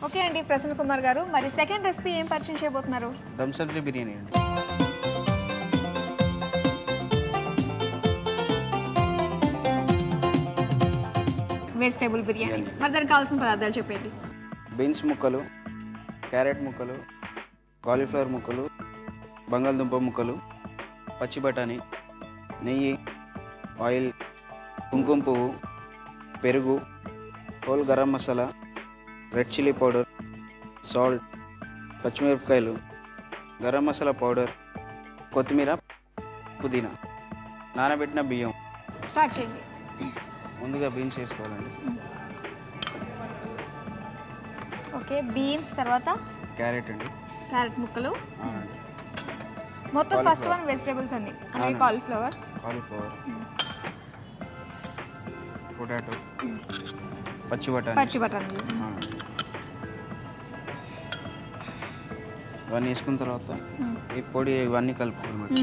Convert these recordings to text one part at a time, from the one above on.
Okay అండి ప్రసన్న కుమార్ గారు, మరి సెకండ్ రెసిపీ ఏం పరిచయం చేయబోతున్నారు? దమ్ సబ్జీ బిర్యానీ అండి. వెజిటేబుల్ బిర్యానీ. మరి దానికి కావాల్సిన పదార్థాలు చెప్పండి. బీన్స్ ముక్కలు, క్యారెట్ ముక్కలు, కాలీఫ్లవర్ ముక్కలు, బంగాళదుంప ముక్కలు, పచ్చి బఠానీ, నెయ్యి, ఆయిల్, కుంకుమ పువ్వు, పెరుగు, whole garam masala, red chilli powder, salt, పచ్చిమిరపకాయలు, గరం మసాలా పౌడర్, కొత్తిమీర, పుదీనా, నానబెట్టిన బియ్యం. స్టార్ట్ చేయండి. ముందుగా బీన్స్ వేసుకోవాలండి. ఓకే, బీన్స్, తర్వాత క్యారెట్ అండి, క్యారెట్ ముక్కలు, అవునండి, మొత్తం ఫస్ట్ వన్ వెజిటేబుల్స్ అన్ని, అలాగే కాలీఫ్లవర్, పొటాటో, పచ్చి బఠానీ, ఇవన్నీ వేసుకున్న తర్వాత ఈ పొడి ఇవన్నీ కలుపుకోవాలి.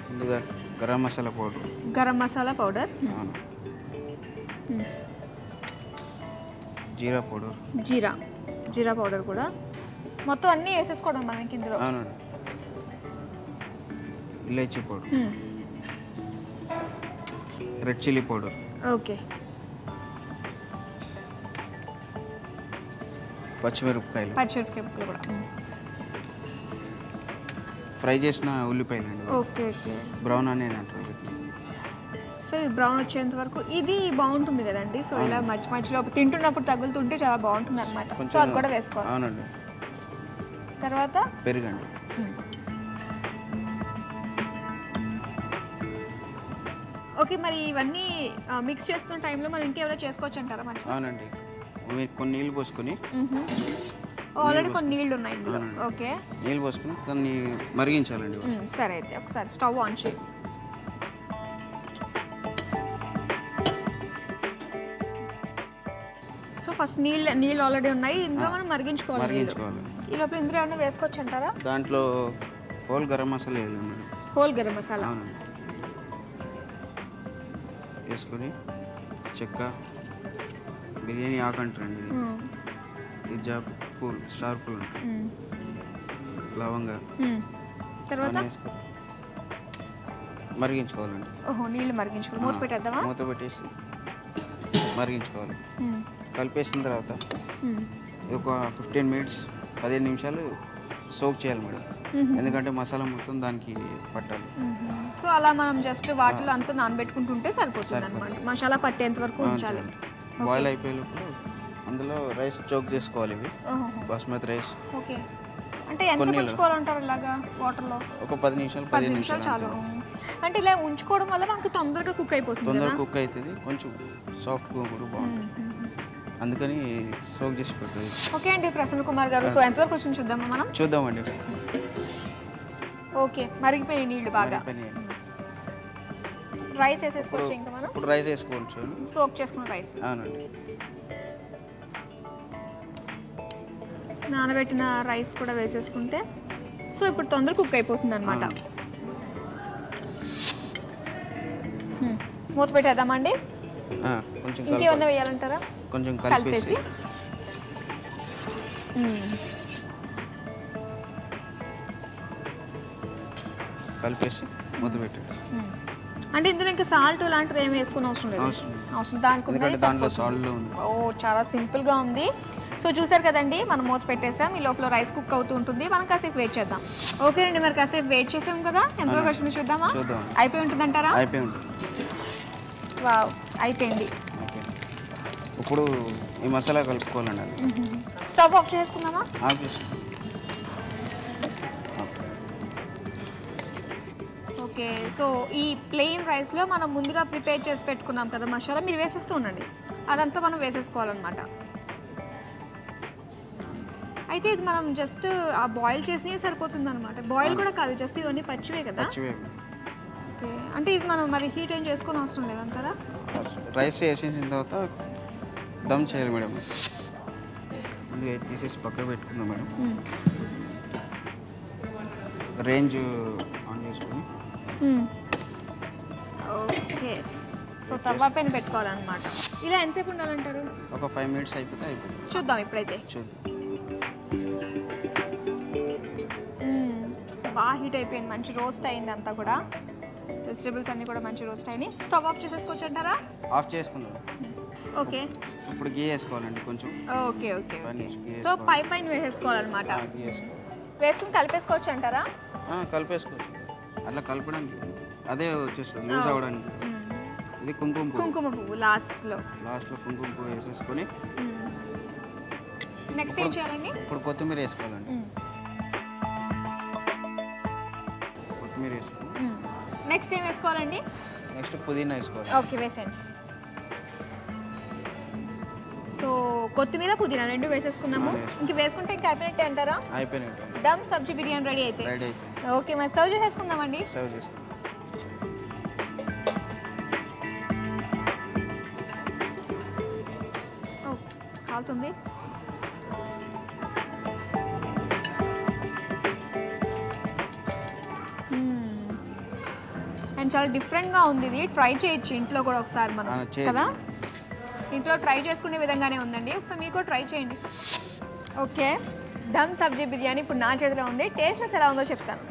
ముందుగా గరం మసాలా పౌడర్, జీరా పౌడర్ కూడా మొత్తం అన్నీ వేసేసుకోవడం మనకి ఇందులో. అవునండి, elaichi powder, red chilli powder, okay, పచ్చిమిరపకాయలు కూడా, ఫ్రై చేసిన ఉల్లిపాయలు అండి. ఓకే ఓకే, బ్రౌన్ ఆనియన్ అంటారు. సో ఈ బ్రౌన్ వచ్చేంత వరకు ఇది బాగుంటుంది కదండి. సో ఇలా మధ్యలో తింటున్నప్పుడు తగులుతుంటే చాలా బాగుంటుంది అనమాట. సో అది కూడా వేసుకోవాలి. అవునండి. తర్వాత పెరుగండి. ఓకే, మరి ఇవన్నీ మిక్స్ చేస్తున్న టైంలో మనం ఇంకేమైనా చేసుకోవచ్చు అంటారా? మరి అవునండి, కొన్ని నీళ్ళు పోసుకొని, ఆల్రెడీ కొన్ని నీళ్ళు ఉన్నాయి ఇందులో. ఓకే, నీళ్ళు పోసుకొని కొన్ని మరిగించాలండి. సరే, అయితే ఒకసారి స్టవ్ ఆన్ చేయి. సో ఫస్ట్ నీళ్ళు ఆల్రెడీ ఉన్నాయి, ఇందులో మనం మరిగించుకోవాలి. ఈ లోపల ఇందులో ఏమైనా వేసుకోవచ్చు అంటారా? దాంట్లో హోల్ గరం మసాలా వేయాలి. హోల్ గరం మసాలా వేసుకొని, చెక్క, బిర్యానీ ఆకు అంటారండి, ఇజా పూలు, స్టార్ పూలు ఉంటాయి, లవంగా, తర్వాత మరిగించుకోవాలండి. ఓహో, నీళ్ళు మరిగించుకోవాలి. మూత పెట్టేద్దామా? మూత పెట్టేసి మరిగించుకోవాలి. కలిపేసిన తర్వాత ఒక 15 మినిట్స్ 15 నిమిషాలు సోక్ చేయాలి మేడం, ఎందుకంటే మసాలా మొత్తం దానికి పట్టాలి. సో అలా మనం జస్ట్ వాటిలో అంతా నానబెట్టుకుంటుంటే సరిపోతుంది అనమాట. మసాలా పట్టేంత వరకు ఉంచాలి. బాయిల్ అయిపోయేటప్పుడు అందులో రైస్ చోక్ చేసుకోవాలి. ఇవి బాస్మతి రైస్. ఓకే, అంటే ఎంత ఉంచుకోవాలంటారు ఇలాగా వాటర్లో? ఒక 10 నిమిషాలు 15 నిమిషాలు చాలు. అంటే ఇలా ఉంచుకోవడం వల్ల మనకి తొందరగా కుక్ అయిపోతుంది. తొందరగా కుక్ అవుతుంది, కొంచెం సాఫ్ట్ కూడా బాగుంటుంది, అందుకని సోక్ చేసి పెట్టాలి. ఓకే అండి ప్రసన్న కుమార్ గారు, సో ఎంతవరకు వచ్చింది చూద్దామా మనం? చూద్దామండి. ఓకే, మరిగిపోయిన నీళ్లు బాగా. రైస్ వేసేసుకోవచ్చు ఇంకా మనం? ఇప్పుడు రైస్ వేసుకోవచ్చు, సోక్ చేసుకున్న రైస్. అవునండి, నానబెట్టిన రైస్ కూడా వేసేసుకుంటే సో ఇప్పుడు తొందరగా కుక్ అయిపోతుంది అనమాట. మూత పెట్టేద్దామండి. ఇంకేమన్నా వేయాలంటారా? కొంచెం కలిపేసి మూత పెట్టండి. అంటే ఇందులో ఇంకా సాల్ట్ లాంటిది ఏమి వేసుకుని అవసరం లేదు. దాంట్లో సాల్ట్ ఉంది. ఓ, చాలా సింపుల్ గా ఉంది. సో చూసారు కదండి, మనం మూత పెట్టేసాం. ఈ లోపల రైస్ కుక్ అవుతూ ఉంటుంది, మనం కాసేపు వెయిట్ చేద్దాం. ఓకే అండి, మరి కాసేపు వెయిట్ చేసాం కదా, ఎంతవరకు వచ్చింది చూద్దామా? అయిపోయి ఉంటుంది అంటారా? వావ్, అయిపోయింది. ఇప్పుడు ఈ మసాలా కలుపుకోవాలండి. స్టవ్ ఆఫ్ చేసుకుందామా? ఓకే, సో ఈ ప్లెయిన్ రైస్లో మనం ముందుగా ప్రిపేర్ చేసి పెట్టుకున్నాం కదా మసాలా, మీరు వేసేస్తూ ఉండండి. అదంతా మనం వేసేసుకోవాలన్నమాట. అయితే ఇది మనం జస్ట్ ఆ బాయిల్ చేసినవి సరిపోతుంది అనమాట. బాయిల్ కూడా కాదు, జస్ట్ ఇవన్నీ పచ్చివే కదా. ఓకే, అంటే ఇవి మనం మరి హీట్ ఏం చేసుకుని అవసరం లేదంటారా? రైస్ వేసేసిన తర్వాత దమ్ చేయాలి మేడం. ముందు తీసేసి పక్కన పెట్టుకుందాం మేడం. రేంజ్ ఆన్ చేసుకొని ఓకే, సో తవ్వ పైన పెట్టుకోవాలన్నమాట. ఇలా ఎంతసేపు ఉండాలంటారు? ఒక 5 మినిట్స్ అయిపోతే అయిపోతుంది. చూద్దాం ఇప్పుడైతే. చూద్దాం. బాగా హీట్ అయిపోయింది, మంచి రోస్ట్ అయింది అంతా కూడా. వెజిటేబుల్స్ అన్నీ కూడా మంచి రోస్ట్ అయినాయి. స్టవ్ ఆఫ్ చేసేసుకోవచ్చు అంటారా? ఆఫ్ చేసుకున్నాం. ఓకే. ఇప్పుడు గీ వేసుకోవాలండి కొంచెం. Okay okay. గీ సో పైన వేసేసుకోవాలన్నమాట. గీ వేసుకోవాలి. వేసుకుని కలిపేసుకోవచ్చు అంటారా? కలిపేసుకోవచ్చు. అట్లా కలపడానికి అదే వచ్చేస్తుంది లూజ్ అవ్వడానికి. ఇది కుంకుమ పువ్వు లాస్ట్లో కుంకుమ పువ్వు వేసేసుకొని నెక్స్ట్ ఏం చేయాలండి? ఇప్పుడు కొత్తిమీర వేసుకోవాలండి. కొత్తిమీర వేసుకోవాలి. నెక్స్ట్ ఏం వేసుకోవాలండి? నెక్స్ట్ పుదీనా వేసుకోవాలి. ఓకే వేసేయండి. సో కొత్తిమీర పుదీనా రెండు వేసేసుకున్నాము. ఇంక వేసుకుంటే ఇంకా అయిపోయినట్టే అంటారా? అయిపోయినట్టు. దమ్ సబ్జీ బిర్యానీ రెడీ అయితే. రెడీ అయిపోయింది. ఓకే మరి సర్వ్ చేసేసుకుందామండి. సర్వ్ చేసుకుందాం. కాలుతుంది. అండ్ చాలా డిఫరెంట్గా ఉంది ఇది. ట్రై చేయొచ్చు ఇంట్లో కూడా ఒకసారి మనం కదా. ఇంట్లో ట్రై చేసుకునే విధంగానే ఉందండి. ఒకసారి మీరు కూడా ట్రై చేయండి. ఓకే, దమ్ సబ్జీ బిర్యానీ ఇప్పుడు నా చేతిలో ఉంది. టేస్ట్ ఎలా ఉందో చెప్తాను.